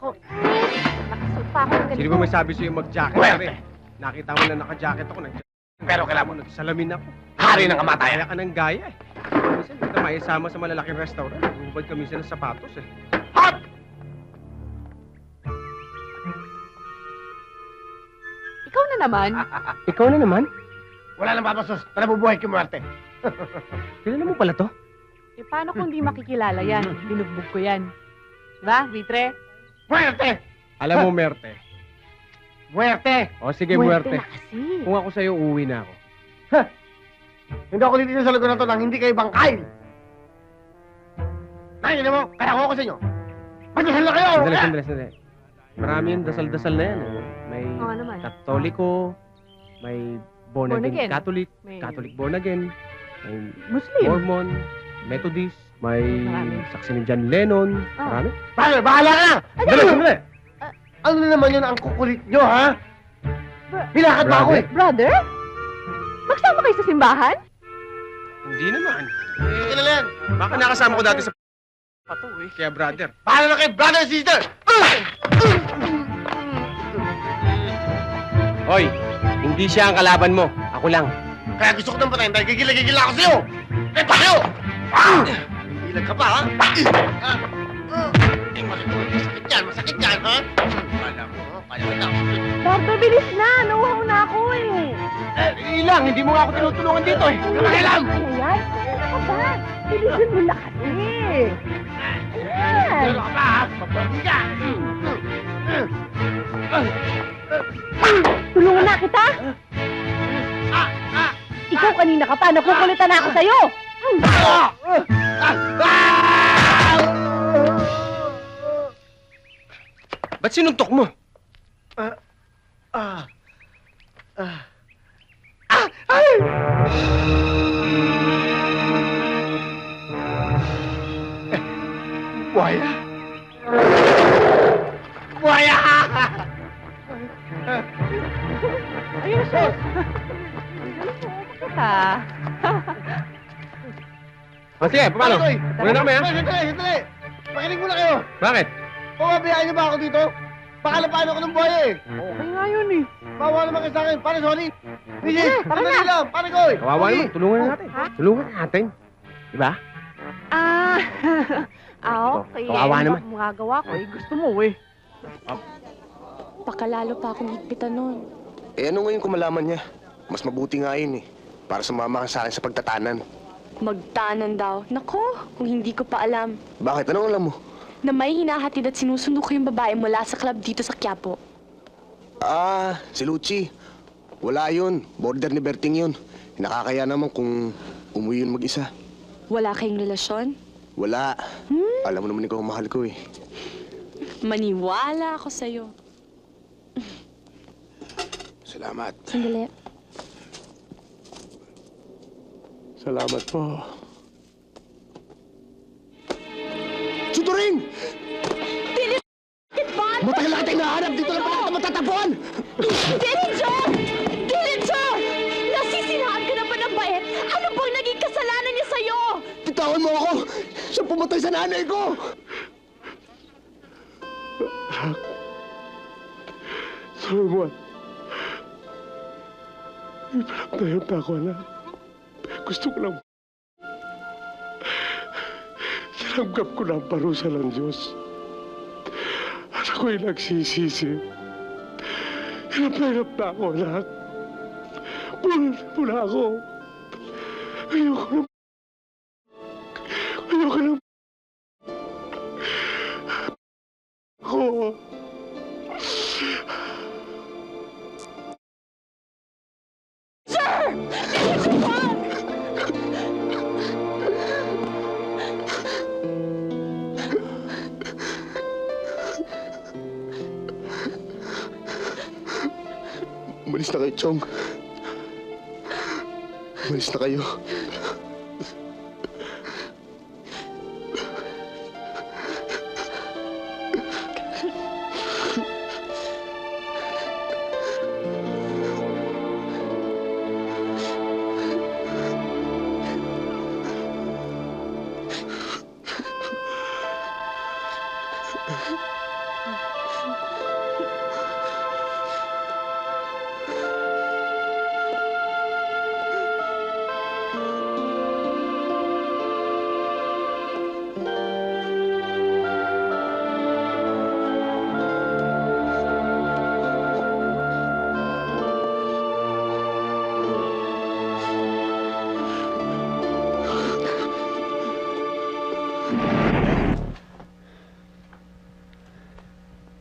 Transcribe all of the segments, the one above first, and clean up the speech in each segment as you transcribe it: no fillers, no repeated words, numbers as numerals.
ako. Nakasuot pa ako ng ganito. Sino ba may sabi sa'yo mag-jacket ka rin? Nakita mo na naka-jacket ako, Pero kailangan mo, nagsalamin ako. hari ng kamatayan. Kaya ka ng gaya eh. Minsan, hindi ka maisama sa malalaking restaurant. Nagubad ka minsan ng sapatos eh. Hot! Ikaw na naman. Ikaw na naman? Wala nang papasos. Nabubuhay kay Muerte. Kilala mo pala to? Eh, paano kung di makikilala yan? Binugbog ko yan. Diba, Vitre? Muerte! Alam mo, Merte. Muerte! O sige, Muerte. na kasi. Kung ako sa'yo, uuwi na ako. Hindi ako dito sa lugar na to nang hindi kayo bangkay! Nakikita mo, kaya ako sa inyo. Magdasal na kayo! Sandali. Marami yung dasal-dasal na yan. Eh. May Oo nga naman. Katoliko, may born Born again again. Catholic, May Catholic born again, may Muslim. Mormon, Methodist, may Marami. saksi ni John Lennon. Ah. Marami. Bakit? Bahala ka na! Sandali. Ano na naman yun ang kukulit nyo, ha? Hilakad ba ako eh? Brother? Magsama kayo sa simbahan? Hindi naman. Kilala yan. Baka nakasama ko dati sa pato eh. Kaya brother. Bahala na kayo, brother and sister! Hoy, hindi siya ang kalaban mo. Ako lang. Kaya gusto ko nang patayin dahil gigila-gigila ako sa'yo! Eh, pa kayo! Ilag ka pa, ha? Masakit yan, ha? Kala mo, ha? Kaya kita. Brother, bilis na! Nauhaw na ako eh! Ilang, hindi mo nga ako tinutulungan dito eh. Kailan? Ano yan? Ano ka ba? Bilisan mo lahat eh! Ayan! Pero ka pa, ha? Mabuhay ka! Tulungan na kita! Ikaw kanina ka pa, nakukulitan na ako sa'yo! Ba't sinuntok mo? Buhaya! Buhaya! Ayun siya! Bakit ah? O sige, paano? Muna na kami ha? Sandali! Makinig muna kayo! Bakit? Pababayaan niyo ba ako dito? Baka lapahan ako ng buhaya eh! Okay nga yun eh. Bawa naman kayo sa akin! Pare, sorry! Sige, tara sandali na. lang! Pare ko eh! Kawawa naman, tulungan na natin. Ha? Tulungan natin. Diba? Ah, okay. Kawawa Ano naman. ba magagawa ko eh? Gusto mo eh. Pakalalo pa akong higpitan nun. Eh ano ngayon kung malaman niya? Mas mabuti nga yun eh. Para sumama ka sa akin sa pagtatanan. Magtanan daw. Nako, kung hindi ko pa alam. Bakit? Anong alam mo? Na may hinahatid at sinusundo ko yung babae mula sa club dito sa Quiapo. Ah, si Lucci. Wala yun. Border ni Berting yun. Nakakaya naman kung umuwi yun mag-isa. Wala kayong relasyon? Wala. Alam mo naman ikaw ang mahal ko eh. Maniwala ako sa'yo. Salamat. Sandali. Salamat po. Suturing! Matagal na kitang nahanap. Dito lang pala kita matatagpuan! Diretso! Diretso! Nasisirahan ka na ba ng bait? Ano bang naging kasalanan niya sa'yo? Bitawan mo ako! Siya pumatay sa nanay ko! Salamat. Ipinagtayot ako, anak. Gusto ko lang... Sinamgap ko na ang parusa ng Diyos. At ako'y nagsisisi. Hirap na ako, anak. Pula ako. Ayoko na... Ayoko na... Ako... Umalis na kayo, Chong. Umalis na kayo.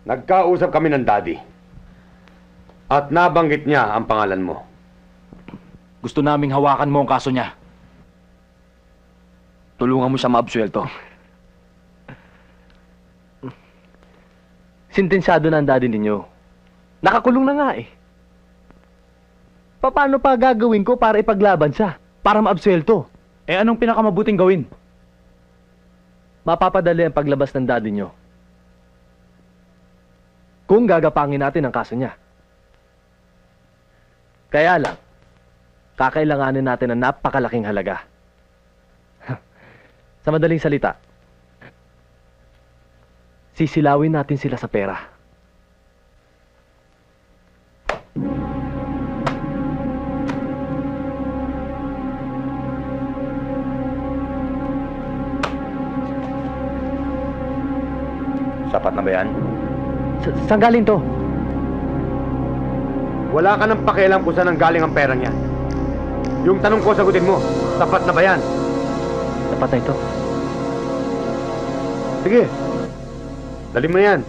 Nagkausap kami ng daddy. At nabanggit niya ang pangalan mo. Gusto naming hawakan mo ang kaso niya. Tulungan mo siya maabsuelto. Sintensyado na ang daddy ninyo. Nakakulong na nga eh. Paano pa gagawin ko para ipaglaban siya? Para maabsuelto? Eh anong pinakamabuting gawin? Mapapadali ang paglabas ng daddy nyo. Kung gagapangin natin ang kaso niya. Kaya lang, kakailanganin natin ng napakalaking halaga. Sa madaling salita, sisilawin natin sila sa pera. Sapat na ba yan? Saan galing to? Wala ka nang pakialam kung saan ang galing ang pera niya. Yung tanong ko, sagutin mo. Sapat na ba yan? Sapat na ito. Sige. Dali mo na yan.